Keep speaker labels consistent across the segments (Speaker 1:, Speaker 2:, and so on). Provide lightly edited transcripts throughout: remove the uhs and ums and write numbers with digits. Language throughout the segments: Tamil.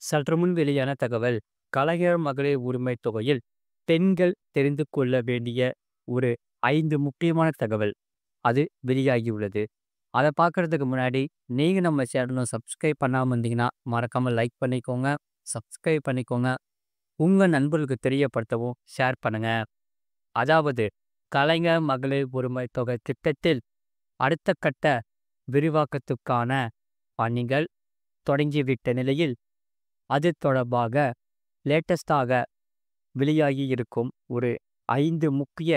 Speaker 1: சற்றுமுன் வெளியான தகவல். கலைஞர் மகளிர் உரிமைத் தொகையில் பெண்கள் தெரிந்து கொள்ள வேண்டிய ஒரு 5 முக்கியமான தகவல். அது வெளியாகியுள்ளது. அத பார்க்கறதுக்கு முன்னாடி, நீங்க நம்ம சேனல சப்ஸ்கிரைப் பண்ணாம இருந்தீங்கன்னா, மறக்காம லைக் பண்ணிக்கோங்க, சப்ஸ்கிரைப் பண்ணிக்கோங்க. உங்க நண்பர்களுக்கு தெரியப்படுத்தவும் ஷேர் பண்ணுங்க. அதாவது, கலைஞர் மகளிர் உரிமைத் தொகை திட்டத்தில் அடுத்த கட்ட விரிவாக்கத்துக்கான பணிகள் தொடங்கிவிட்ட நிலையில், அது தொடர்பாக லேட்டஸ்டாக வெளியாகி இருக்கும் ஒரு 5 முக்கிய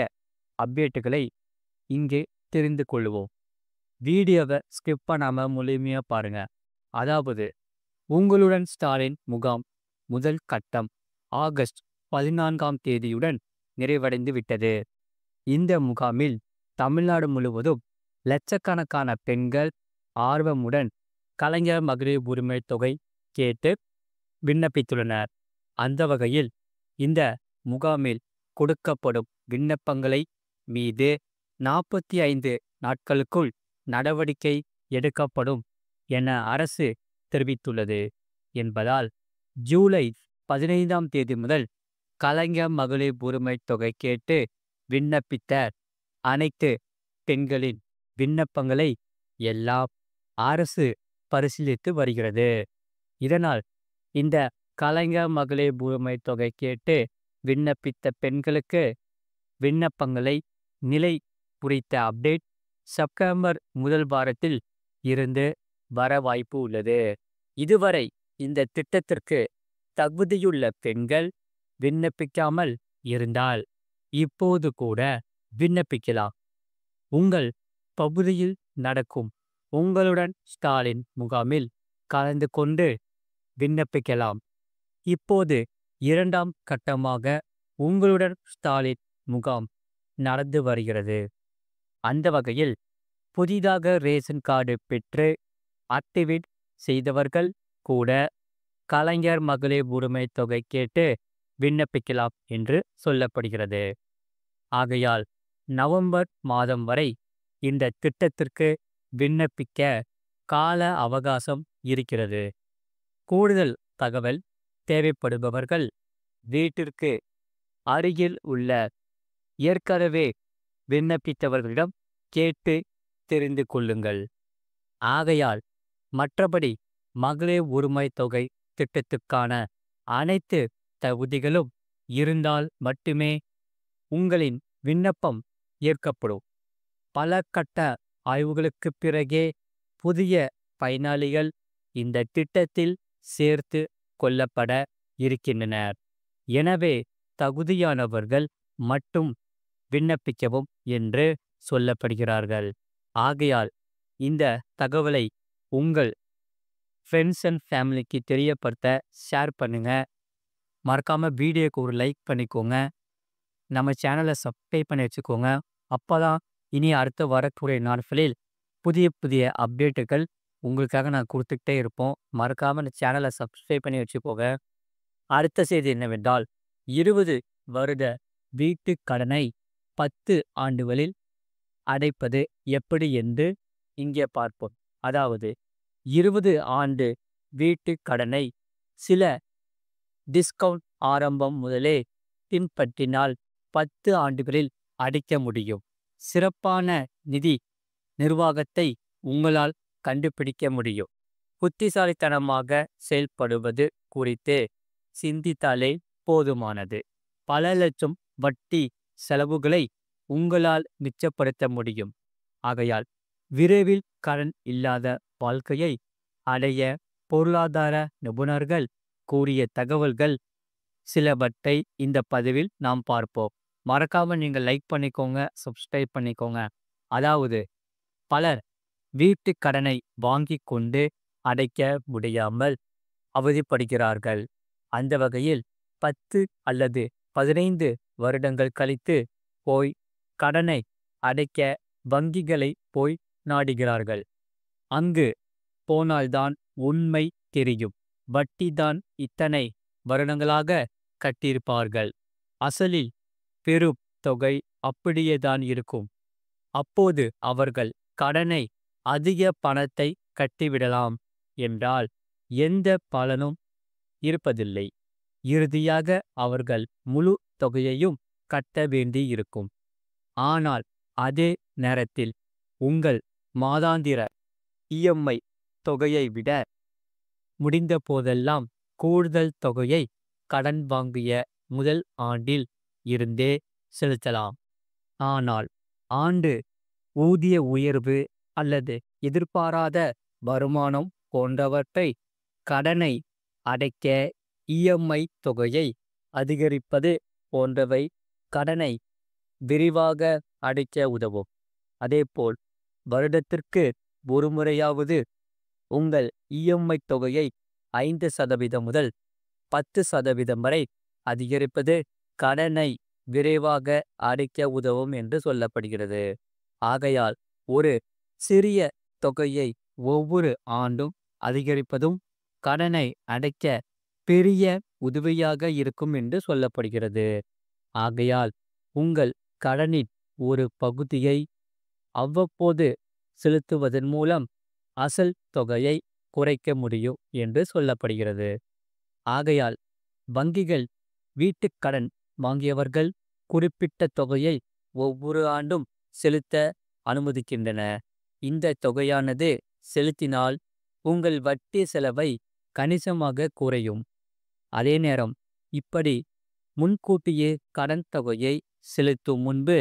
Speaker 1: அப்டேட்டுகளை இங்கே தெரிந்து கொள்வோம். வீடியோவை ஸ்கிப் பண்ணாம முழுமையா பாருங்க. அதாவது, உங்களுடன் ஸ்டாலின் முகாம் முதல் கட்டம் ஆகஸ்ட் 14ஆம் தேதியுடன் நிறைவடைந்து விட்டது. இந்த முகாமில் தமிழ்நாடு முழுவதும் லட்சக்கணக்கான பெண்கள் ஆர்வமுடன் கலைஞர் மகளிர் உரிமைத் தொகை கேட்டு விண்ணப்பித்துள்ளனர். அந்த வகையில் இந்த முகாமில் கொடுக்கப்படும் விண்ணப்பங்களை மீது 45 நாட்களுக்குள் நடவடிக்கை எடுக்கப்படும் என அரசு தெரிவித்துள்ளது என்பதால், ஜூலை 15ஆம் தேதி முதல் கலைஞர் மகளிர் உரிமைத் தொகை கேட்டு விண்ணப்பித்த அனைத்து பெண்களின் விண்ணப்பங்களை எல்லாம் அரசு பரிசீலித்து வருகிறது. இதனால், இந்த கலைஞர் மகளிர் உரிமைத் தொகை கேட்டு விண்ணப்பித்த பெண்களுக்கு விண்ணப்பங்களை நிலை குறித்த அப்டேட் செப்டம்பர் முதல் வாரத்தில் இருந்து வர வாய்ப்பு உள்ளது. இதுவரை இந்த திட்டத்திற்கு தகுதியுள்ள பெண்கள் விண்ணப்பிக்காமல் இருந்தால், இப்போது கூட விண்ணப்பிக்கலாம். உங்கள் பகுதியில் நடக்கும் உங்களுடன் ஸ்டாலின் முகாமில் கலந்து கொண்டு விண்ணப்பிக்கலாம். இப்போது 2ஆம் கட்டமாக உங்களுடன் ஸ்டாலின் முகாம் நடந்து வருகிறது. அந்த வகையில், புதிதாக ரேஷன் கார்டு பெற்று ஆக்டிவேட் செய்தவர்கள் கூட கலைஞர் மகளிர் உரிமைத் தொகை கேட்டு விண்ணப்பிக்கலாம் என்று சொல்லப்படுகிறது. ஆகையால், நவம்பர் மாதம் வரை இந்த திட்டத்திற்கு விண்ணப்பிக்க கால அவகாசம் இருக்கிறது. கூடுதல் தகவல் தேவைப்படுபவர்கள் வீட்டிற்கு அருகில் உள்ள ஏற்கனவே விண்ணப்பித்தவர்களிடம் கேட்டு தெரிந்து கொள்ளுங்கள். ஆகையால், மற்றபடி மகளிர் உரிமைத் தொகை திட்டத்துக்கான அனைத்து தகுதிகளும் இருந்தால் மட்டுமே உங்களின் விண்ணப்பம் ஏற்கப்படும். பல கட்ட ஆய்வுகளுக்குப் பிறகே புதிய பயனாளிகள் இந்த திட்டத்தில் சேர்த்து கொள்ளப்பட இருக்கின்றனர். எனவே, தகுதியானவர்கள் மட்டும் விண்ணப்பிக்கவும் என்று சொல்லப்படுகிறார்கள். ஆகையால், இந்த தகவலை உங்கள் ஃப்ரெண்ட்ஸ் அண்ட் ஃபேமிலிக்கு தெரியப்படுத்த ஷேர் பண்ணுங்க. மறக்காம வீடியோக்கு ஒரு லைக் பண்ணிக்கோங்க. நம்ம சேனலை சப்ஸ்கிரைப் பண்ணி வச்சுக்கோங்க. அப்போதான் இனி அடுத்து வரக்கூடிய நாட்களில் புதிய புதிய அப்டேட்டுகள் உங்களுக்காக நான் கொடுத்துக்கிட்டே இருப்போம். மறக்காம இந்த சேனலை சப்ஸ்கிரைப் பண்ணி வச்சுக்கோங்க. அடுத்த செய்தி என்னவென்றால், 20 வருட வீட்டு கடனை 10 ஆண்டுகளில் அடைப்பது எப்படி என்று இங்கே பார்ப்போம். அதாவது, 20 ஆண்டு வீட்டு கடனை சில டிஸ்கவுண்ட் ஆரம்பம் முதலே பின்பற்றினால் 10 ஆண்டுகளில் அடைக்க முடியும். சிறப்பான நிதி நிர்வாகத்தை உங்களால் கண்டுபிடிக்க முடியும். புத்திசாலித்தனமாக செயல்படுவது குறித்து சிந்தித்தாலே போதுமானது. பல லட்சம் வட்டி செலவுகளை உங்களால் மிச்சப்படுத்த முடியும். ஆகையால், விரைவில் கடன் இல்லாத வாழ்க்கையை அடைய பொருளாதார நிபுணர்கள் கூறிய தகவல்கள் சிலவற்றை இந்த பதிவில் நாம் பார்ப்போம். மறக்காம நீங்கள் லைக் பண்ணிக்கோங்க, சப்ஸ்கிரைப் பண்ணிக்கோங்க. அதாவது, பலர் வீட்டு கடனை வாங்கி கொண்டு அடைக்க முடியாமல் அவதிப்படுகிறார்கள். அந்த வகையில் 10 அல்லது 15 வருடங்கள் கழித்து போய் கடனை அடைக்க வங்கிகளை போய் நாடுகிறார்கள். அங்கு போனால்தான் உண்மை தெரியும். வட்டிதான் இத்தனை வருடங்களாக கட்டியிருப்பார்கள். அசலில் பெரும் தொகை அப்படியே தான் இருக்கும். அப்போது அவர்கள் கடனை அதிக பணத்தை கட்டிவிடலாம் என்றால் எந்த பலனும் இருப்பதில்லை. இறுதியாக அவர்கள் முழு தொகையையும் கட்ட வேண்டியிருக்கும். ஆனால் அதே நேரத்தில் உங்கள் மாதாந்திர இஎம்ஐ தொகையை விட முடிந்த போதெல்லாம் கூடுதல் தொகையை கடன் வாங்கிய முதல் ஆண்டில் இருந்தே செலுத்தலாம். ஆனால் ஆண்டு ஊதிய உயர்வு அல்லது எதிர்பாராத வருமானம் போன்றவற்றை கடனை அடைக்க இஎம்ஐ தொகையை அதிகரிப்பது போன்றவை கடனை விரிவாக அடைக்க உதவும். அதேபோல் வருடத்திற்கு ஒரு முறையாவது உங்கள் இஎம்ஐ தொகையை 5% முதல் 10% வரை அதிகரிப்பது கடனை விரைவாக அடைக்க உதவும் என்று சொல்லப்படுகிறது. ஆகையால் ஒரு சிறிய தொகையை ஒவ்வொரு ஆண்டும் அதிகரிப்பதும் கடனை அடைக்க பெரிய உதவியாக இருக்கும் என்று சொல்லப்படுகிறது. ஆகையால் உங்கள் கடனின் ஒரு பகுதியை அவ்வப்போது செலுத்துவதன் மூலம் அசல் தொகையை குறைக்க முடியும் என்று சொல்லப்படுகிறது. ஆகையால் வங்கிகள் வீட்டுக் கடன் வாங்கியவர்கள் குறிப்பிட்ட தொகையை ஒவ்வொரு ஆண்டும் செலுத்த அனுமதிக்கின்றன. இந்த தொகையானது செலுத்தினால் உங்கள் வட்டி செலவை கணிசமாக குறையும். அதே நேரம் இப்படி முன்கூட்டியே கடன் தொகையை செலுத்தும் முன்பு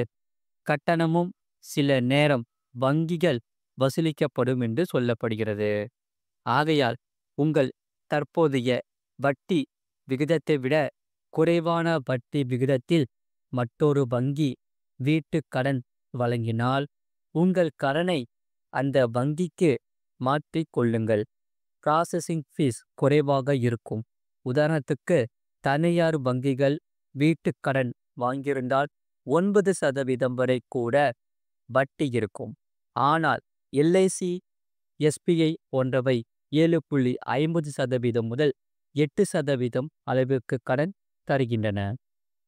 Speaker 1: கட்டணமும் சில நேரம் வங்கிகள் வசூலிக்கப்படும் என்று சொல்லப்படுகிறது. ஆகையால் உங்கள் தற்போதைய வட்டி விகிதத்தை விட குறைவான வட்டி விகிதத்தில் மற்றொரு வங்கி வீட்டுக் கடன் வழங்கினால் உங்கள் கடனை அந்த வங்கிக்கு மாற்றிக் கொள்ளுங்கள். ப்ராசஸிங் ஃபீஸ் குறைவாக இருக்கும். உதாரணத்துக்கு தனியார் வங்கிகள் வீட்டுக் கடன் வாங்கியிருந்தால் 9% வரை கூட வட்டி இருக்கும். ஆனால் எல்ஐசி, எஸ்பிஐ போன்றவை 7.50% முதல் 8% அளவிற்கு கடன் தருகின்றன.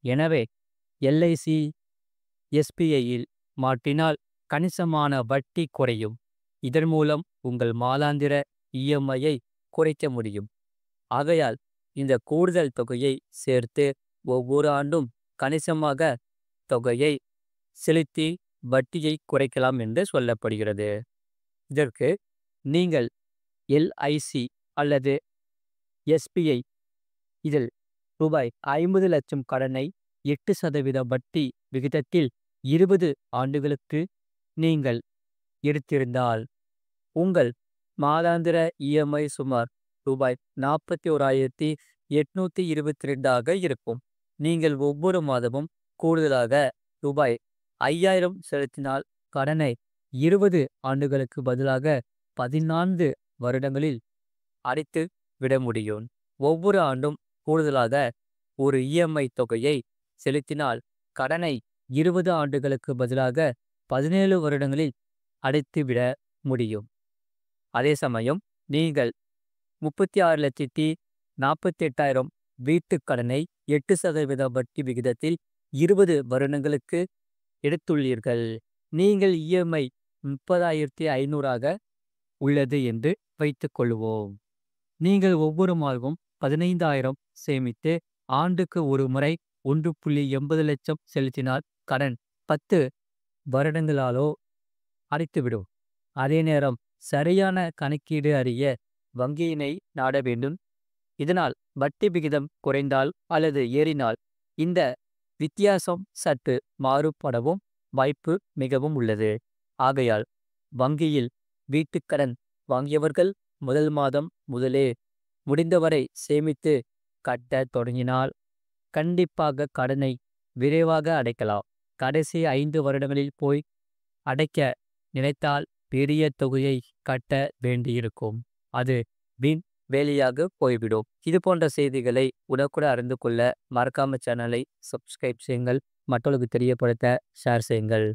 Speaker 1: எனவே எல்ஐசி, எஸ்பிஐயில் மாற்றினால் கணிசமான வட்டி குறையும். இதன் மூலம் உங்கள் மாதாந்திர இஎம்ஐயை குறைக்க முடியும். ஆகையால் இந்த கூடுதல் தொகையை சேர்த்து ஒவ்வொரு ஆண்டும் கணிசமாக தொகையை செலுத்தி வட்டியை குறைக்கலாம் என்று சொல்லப்படுகிறது. இதற்கு நீங்கள் எல்ஐசி அல்லது எஸ்பிஐ இதில் ரூபாய் 50 லட்சம் கடனை 8% வட்டி விகிதத்தில் 20 ஆண்டுகளுக்கு நீங்கள் எடுத்திருந்தால் உங்கள் மாதாந்திர இஎம்ஐ சுமார் ரூபாய் 41,822 இருக்கும். நீங்கள் ஒவ்வொரு மாதமும் கூடுதலாக ரூபாய் 5,000 செலுத்தினால் கடனை 20 ஆண்டுகளுக்கு பதிலாக 14 வருடங்களில் அடைத்து விட முடியும். ஒவ்வொரு ஆண்டும் கூடுதலாக ஒரு இஎம்ஐ தொகையை செலுத்தினால் கடனை 20 ஆண்டுகளுக்கு பதிலாக 17 வருடங்களில் அடைத்துவிட முடியும். அதே சமயம் நீங்கள் 36,48,000 வீட்டுக் கடனை 8% வட்டி விகிதத்தில் 20 வருடங்களுக்கு எடுத்துள்ளீர்கள். நீங்கள் இஎம்ஐ 30,500 உள்ளது என்று வைத்துக் கொள்வோம். நீங்கள் ஒவ்வொரு மாதமும் 15,000 சேமித்து ஆண்டுக்கு ஒரு முறை 1.80 லட்சம் செலுத்தினால் கடன் 10 வருடங்களாலோ அடைத்துவிடும். அதே நேரம் சரியான கணக்கீடு அறிய வங்கியினை நாட வேண்டும். இதனால் வட்டி விகிதம் குறைந்தால் அல்லது ஏறினால் இந்த வித்தியாசம் சற்று மாறுபடவும் வாய்ப்பு மிகவும் உள்ளது. ஆகையால் வங்கியில் வீட்டுக்கடன் வாங்கியவர்கள் முதல் மாதம் முதலே முடிந்தவரை சேமித்து கட்ட தொடங்கினால் கண்டிப்பாக கடனை விரைவாக அடைக்கலாம். கடைசி 5 வருடங்களில் போய் அடைக்க நினைத்தால் பெரிய தொகையை கட்ட வேண்டியிருக்கும். அது வீண் வேலையாக போய்விடும். இது போன்ற செய்திகளை உடனுக்குடன் அறிந்து கொள்ள மறக்காம சேனலை சப்ஸ்கிரைப் செய்யுங்கள். மற்றவர்களுக்கு தெரியப்படுத்த ஷேர் செய்யுங்கள்.